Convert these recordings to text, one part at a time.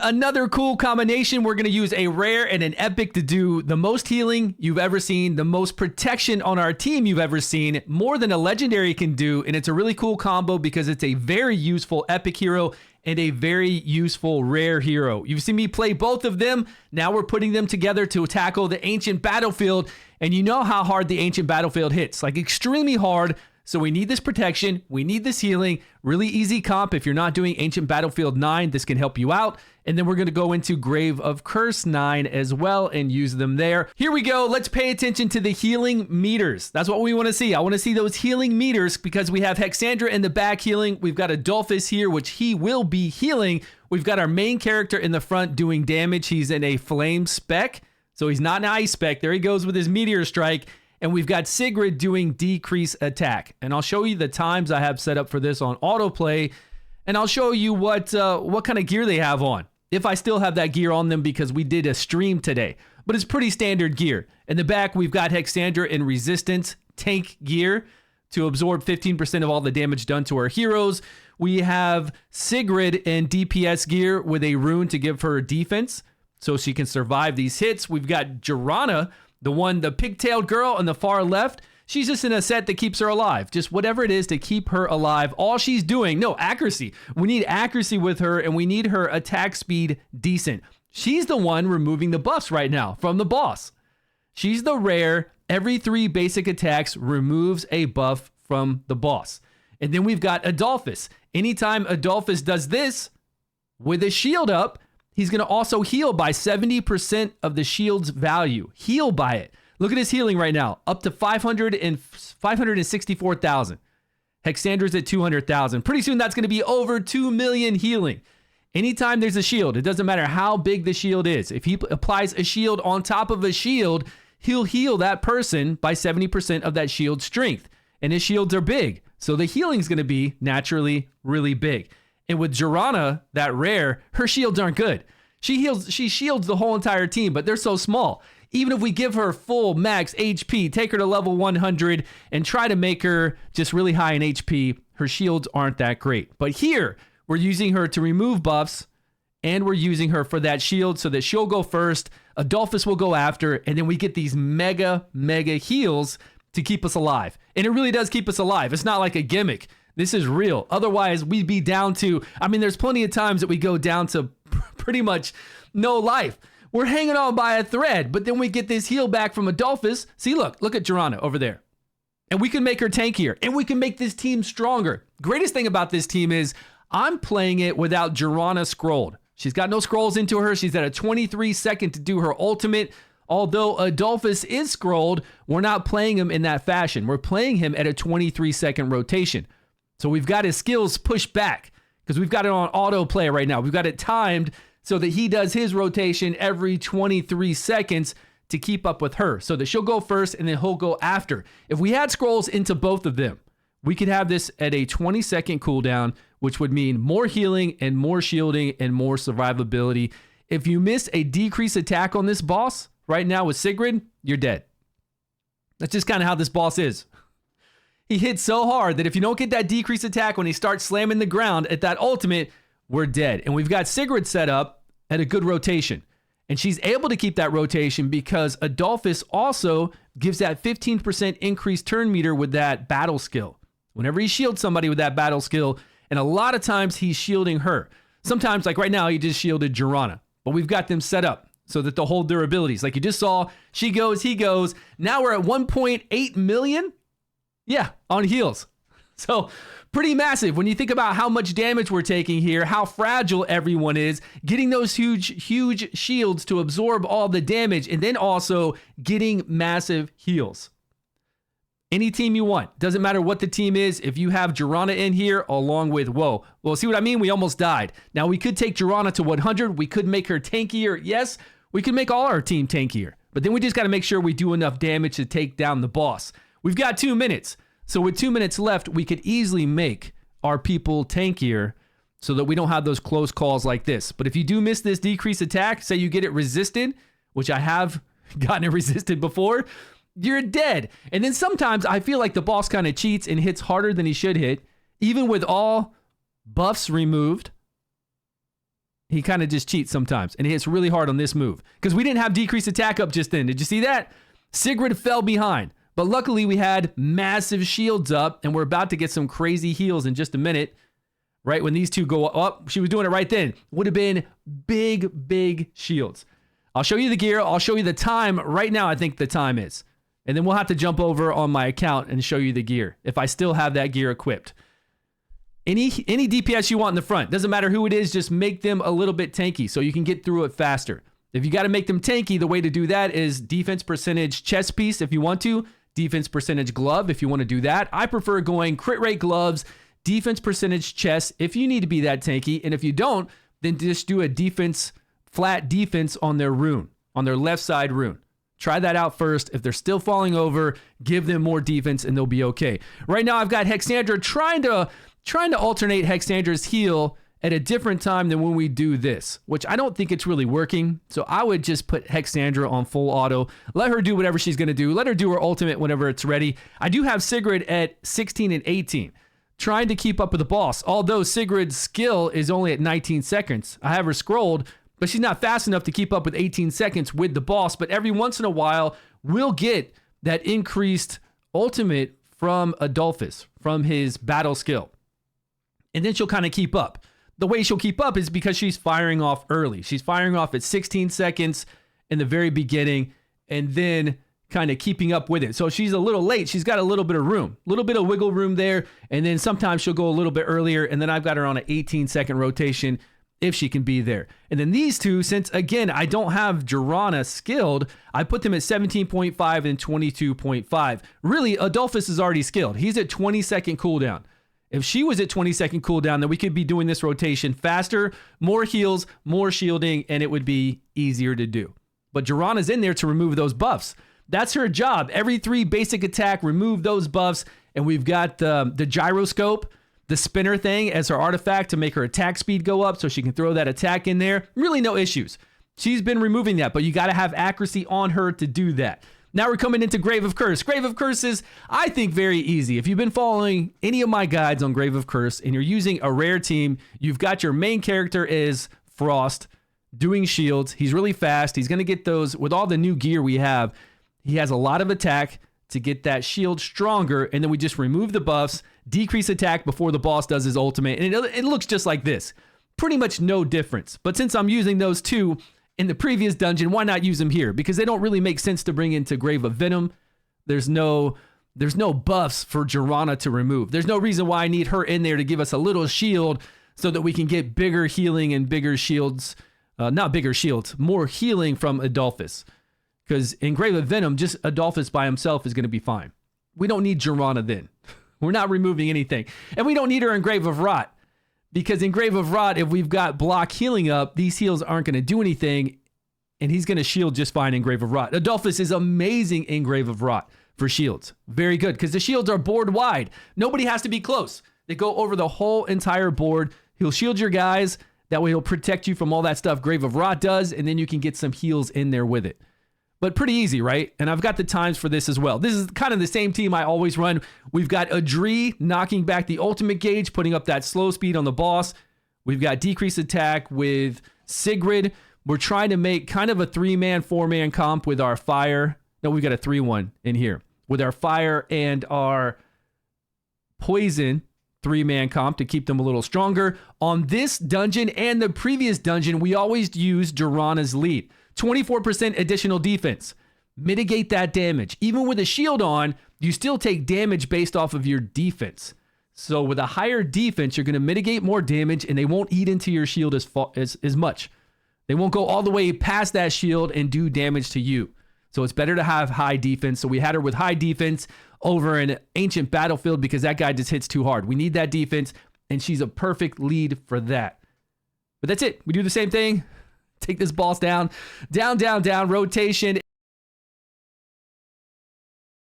Another cool combination, we're going to use a rare and an epic to do the most healing you've ever seen, the most protection on our team you've ever seen, more than a legendary can do, and it's a really cool combo because it's a very useful epic hero and a very useful rare hero. You've seen me play both of them. Now we're putting them together to tackle the ancient battlefield, and you know how hard the ancient battlefield hits, like extremely hard. So we need this protection, we need this healing, really easy comp. If you're not doing Ancient Battlefield 9, this can help you out. And then we're going to go into Grave of Curse 9 as well and use them there. Here we go. Let's pay attention to the healing meters. That's what we want to see. I want to see those healing meters because we have Hexandra in the back healing. We've got Adolphus here, which he will be healing. We've got our main character in the front doing damage. He's in a flame spec, so he's not an ice spec. There he goes with his meteor strike. And we've got Sigrid doing decrease attack. And I'll show you the times I have set up for this on autoplay. And I'll show you what kind of gear they have on, if I still have that gear on them, because we did a stream today. But it's pretty standard gear. In the back, we've got Hexandra in resistance tank gear to absorb 15% of all the damage done to our heroes. We have Sigrid in DPS gear with a rune to give her defense so she can survive these hits. We've got Joranna, the pigtailed girl on the far left. She's just in a set that keeps her alive. Just whatever it is to keep her alive. All she's doing, no, accuracy. We need accuracy with her, and we need her attack speed decent. She's the one removing the buffs right now from the boss. She's the rare. Every 3 basic attacks removes a buff from the boss. And then we've got Adolphus. Anytime Adolphus does this with a shield up, he's going to also heal by 70% of the shield's value. Heal by it. Look at his healing right now. Up to 564,000. Hexandra's at 200,000. Pretty soon that's going to be over 2 million healing. Anytime there's a shield, it doesn't matter how big the shield is. If he applies a shield on top of a shield, he'll heal that person by 70% of that shield's strength. And his shields are big. So the healing's going to be naturally really big. And with Joranna, that rare, her shields aren't good. She shields the whole entire team, but they're so small. Even if we give her full max HP, take her to level 100, and try to make her just really high in HP, her shields aren't that great. But here, we're using her to remove buffs, and we're using her for that shield so that she'll go first, Adolphus will go after, and then we get these mega heals to keep us alive. And it really does keep us alive. It's not like a gimmick. This is real. Otherwise, we'd be down to, there's plenty of times that we go down to pretty much no life. We're hanging on by a thread, but then we get this heal back from Adolphus. See, look at Joranna over there. And we can make her tankier, and we can make this team stronger. Greatest thing about this team is I'm playing it without Joranna scrolled. She's got no scrolls into her. She's at a 23 second to do her ultimate. Although Adolphus is scrolled, we're not playing him in that fashion. We're playing him at a 23 second rotation. So we've got his skills pushed back because we've got it on autoplay right now. We've got it timed so that he does his rotation every 23 seconds to keep up with her so that she'll go first and then he'll go after. If we had scrolls into both of them, we could have this at a 20-second cooldown, which would mean more healing and more shielding and more survivability. If you miss a decrease attack on this boss right now with Sigrid, you're dead. That's just kind of how this boss is. He hits so hard that if you don't get that decrease attack when he starts slamming the ground at that ultimate, we're dead. And we've got Sigrid set up at a good rotation. And she's able to keep that rotation because Adolphus also gives that 15% increased turn meter with that battle skill. Whenever he shields somebody with that battle skill, and a lot of times he's shielding her. Sometimes, like right now, he just shielded Joranna. But we've got them set up so that they'll hold their abilities. Like you just saw, she goes, he goes. Now we're at 1.8 million. Yeah, on heals. So pretty massive when you think about how much damage we're taking here, how fragile everyone is, getting those huge shields to absorb all the damage, and then also getting massive heals. Any team you want. Doesn't matter what the team is. If you have Joranna in here along with, well, see what I mean? We almost died. Now we could take Joranna to 100. We could make her tankier. Yes, we could make all our team tankier. But then we just got to make sure we do enough damage to take down the boss. We've got 2 minutes. So with 2 minutes left, we could easily make our people tankier so that we don't have those close calls like this. But if you do miss this decrease attack, say you get it resisted, which I have gotten it resisted before, you're dead. And then sometimes I feel like the boss kind of cheats and hits harder than he should hit, even with all buffs removed. He kind of just cheats sometimes, and he hits really hard on this move because we didn't have decreased attack up just then. Did you see that? Sigrid fell behind, but luckily we had massive shields up, and we're about to get some crazy heals in just a minute. Right when these two go up, she was doing it right then. Would have been big shields. I'll show you the gear. I'll show you the time right now. I think the time is, and then we'll have to jump over on my account and show you the gear if I still have that gear equipped. Any DPS you want in the front, doesn't matter who it is, just make them a little bit tanky so you can get through it faster. If you got to make them tanky, the way to do that is defense percentage chest piece if you want to, defense percentage glove if you want to do that. I prefer going crit rate gloves, defense percentage chest if you need to be that tanky, and if you don't, then just do a defense, flat defense on their rune, on their left side rune. Try that out first. If they're still falling over, give them more defense and they'll be okay. Right now I've got Hexandra trying to alternate Hexandra's heal at a different time than when we do this, which I don't think it's really working. So I would just put Hexandra on full auto. Let her do whatever she's going to do. Let her do her ultimate whenever it's ready. I do have Sigrid at 16 and 18, trying to keep up with the boss. Although Sigrid's skill is only at 19 seconds. I have her scrolled, but she's not fast enough to keep up with 18 seconds with the boss. But every once in a while, we'll get that increased ultimate from Adolphus, from his battle skill. And then she'll kind of keep up. The way she'll keep up is because she's firing off early. She's firing off at 16 seconds in the very beginning and then kind of keeping up with it. So if she's a little late, she's got a little bit of room, a little bit of wiggle room there. And then sometimes she'll go a little bit earlier. And then I've got her on an 18-second rotation if she can be there. And then these two, since again, I don't have Jirana skilled, I put them at 17.5 and 22.5. Really, Adolphus is already skilled. He's at 20-second cooldown. If she was at 20-second cooldown, then we could be doing this rotation faster, more heals, more shielding, and it would be easier to do. But Jirana's in there to remove those buffs. That's her job. Every 3 basic attack, remove those buffs, and we've got the gyroscope, the spinner thing as her artifact to make her attack speed go up so she can throw that attack in there. Really no issues. She's been removing that, but you got to have accuracy on her to do that. Now we're coming into Grave of Curse. Grave of Curse is, I think, very easy. If you've been following any of my guides on Grave of Curse and you're using a rare team, you've got your main character is Frost doing shields. He's really fast. He's going to get those with all the new gear we have. He has a lot of attack to get that shield stronger, and then we just remove the buffs, decrease attack before the boss does his ultimate, and it looks just like this. Pretty much no difference. But since I'm using those two in the previous dungeon, why not use them here? Because they don't really make sense to bring into Grave of Venom. There's no buffs for Jirana to remove. There's no reason why I need her in there to give us a little shield so that we can get bigger healing and bigger shields. Not bigger shields, more healing from Adolphus. Because in Grave of Venom, just Adolphus by himself is going to be fine. We don't need Jirana then. We're not removing anything. And we don't need her in Grave of Rot. Because in Grave of Rot, if we've got block healing up, these heals aren't going to do anything, and he's going to shield just fine in Grave of Rot. Adolphus is amazing in Grave of Rot for shields. Very good, because the shields are board wide. Nobody has to be close. They go over the whole entire board. He'll shield your guys. That way he'll protect you from all that stuff Grave of Rot does, and then you can get some heals in there with it. But pretty easy, right? And I've got the times for this as well. This is kind of the same team I always run. We've got Adri knocking back the ultimate gauge, putting up that slow speed on the boss. We've got decreased attack with Sigrid. We're trying to make kind of a 3-man, 4-man comp with our fire. No, we've got a 3-1 in here. With our fire and our poison 3-man comp to keep them a little stronger. On this dungeon and the previous dungeon, we always use Jirana's lead. 24% additional defense. Mitigate that damage. Even with a shield on, you still take damage based off of your defense. So with a higher defense, you're going to mitigate more damage and they won't eat into your shield as much. They won't go all the way past that shield and do damage to you. So it's better to have high defense. So we had her with high defense over an ancient battlefield because that guy just hits too hard. We need that defense, and she's a perfect lead for that. But that's it. We do the same thing. Take this boss down, down, down, down, rotation.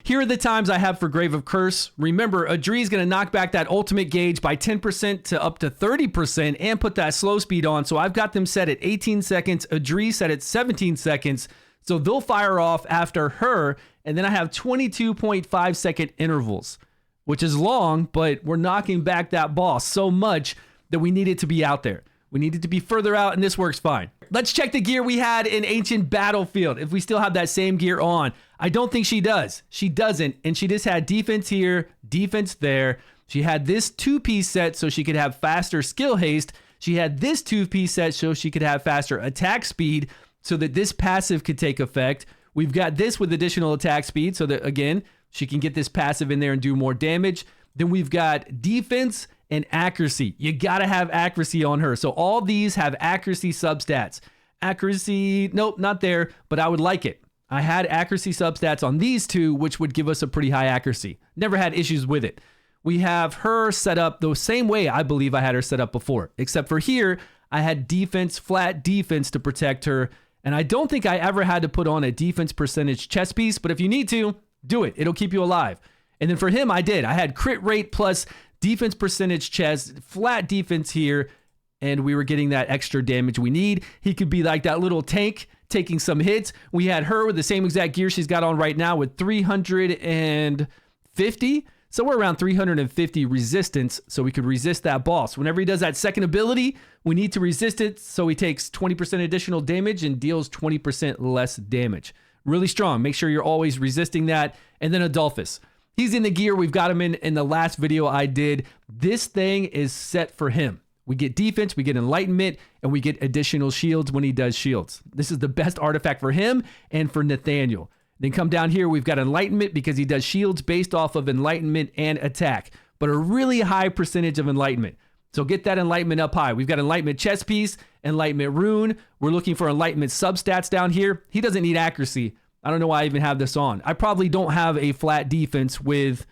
Here are the times I have for Grave of Curse. Remember, Adri is going to knock back that ultimate gauge by 10% to up to 30% and put that slow speed on. So I've got them set at 18 seconds. Adri set at 17 seconds. So they'll fire off after her. And then I have 22.5 second intervals, which is long, but we're knocking back that boss so much that we need it to be out there. We needed to be further out, and this works fine. Let's check the gear we had in Ancient Battlefield, if we still have that same gear on. I don't think she does. She doesn't, and she just had defense here, defense there. She had this 2-piece set so she could have faster skill haste. She had this 2-piece set so she could have faster attack speed so that this passive could take effect. We've got this with additional attack speed so that, again, she can get this passive in there and do more damage. Then we've got defense and accuracy. You got to have accuracy on her. So all these have accuracy substats. Accuracy, nope, not there, but I would like it. I had accuracy substats on these two, which would give us a pretty high accuracy. Never had issues with it. We have her set up the same way I believe I had her set up before, except for here, I had defense, flat defense to protect her. And I don't think I ever had to put on a defense percentage chest piece, but if you need to, do it. It'll keep you alive. And then for him, I did. I had crit rate plus defense percentage chest, flat defense here, and we were getting that extra damage we need. He could be like that little tank taking some hits. We had her with the same exact gear she's got on right now with 350. So we're around 350 resistance, so we could resist that boss. Whenever he does that second ability, we need to resist it, so he takes 20% additional damage and deals 20% less damage. Really strong. Make sure you're always resisting that. And then Adolphus. He's in the gear. We've got him in the last video I did. This thing is set for him. We get defense, we get enlightenment, and we get additional shields when he does shields. This is the best artifact for him and for Nathaniel. Then come down here, we've got enlightenment because he does shields based off of enlightenment and attack, but a really high percentage of enlightenment. So get that enlightenment up high. We've got enlightenment chest piece, enlightenment rune. We're looking for enlightenment substats down here. He doesn't need accuracy. I don't know why I even have this on. I probably don't have a flat defense with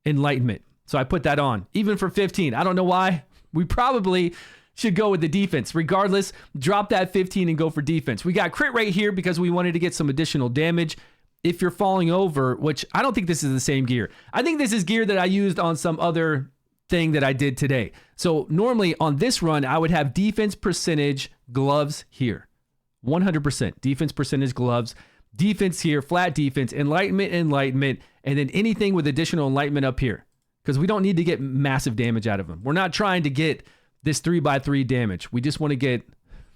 enlightenment. So I put that on, even for 15. I don't know why. We probably should go with the defense. Regardless, drop that 15 and go for defense. We got crit rate here because we wanted to get some additional damage. If you're falling over, which I don't think this is the same gear. I think this is gear that I used on some other thing that I did today. So normally on this run, I would have defense percentage gloves here. 100% defense percentage gloves. Defense here, flat defense, enlightenment, and then anything with additional enlightenment up here. Because we don't need to get massive damage out of them. We're not trying to get this 3x3 damage. We just want to get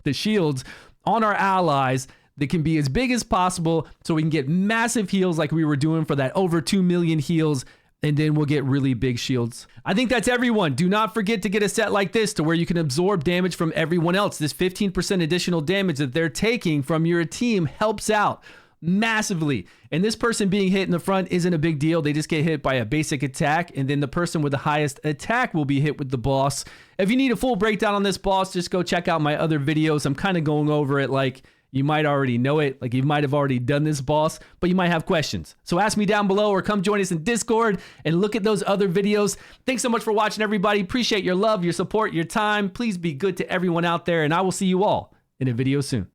the shields on our allies that can be as big as possible so we can get massive heals like we were doing for that over 2 million heals, and then we'll get really big shields. I think that's everyone. Do not forget to get a set like this to where you can absorb damage from everyone else. This 15% additional damage that they're taking from your team helps out massively. And this person being hit in the front isn't a big deal. They just get hit by a basic attack, and then the person with the highest attack will be hit with the boss. If you need a full breakdown on this boss, just go check out my other videos. I'm kind of going over it like you might already know it, like you might have already done this boss, but you might have questions. So ask me down below or come join us in Discord and look at those other videos. Thanks so much for watching, everybody. Appreciate your love, your support, your time. Please be good to everyone out there, and I will see you all in a video soon.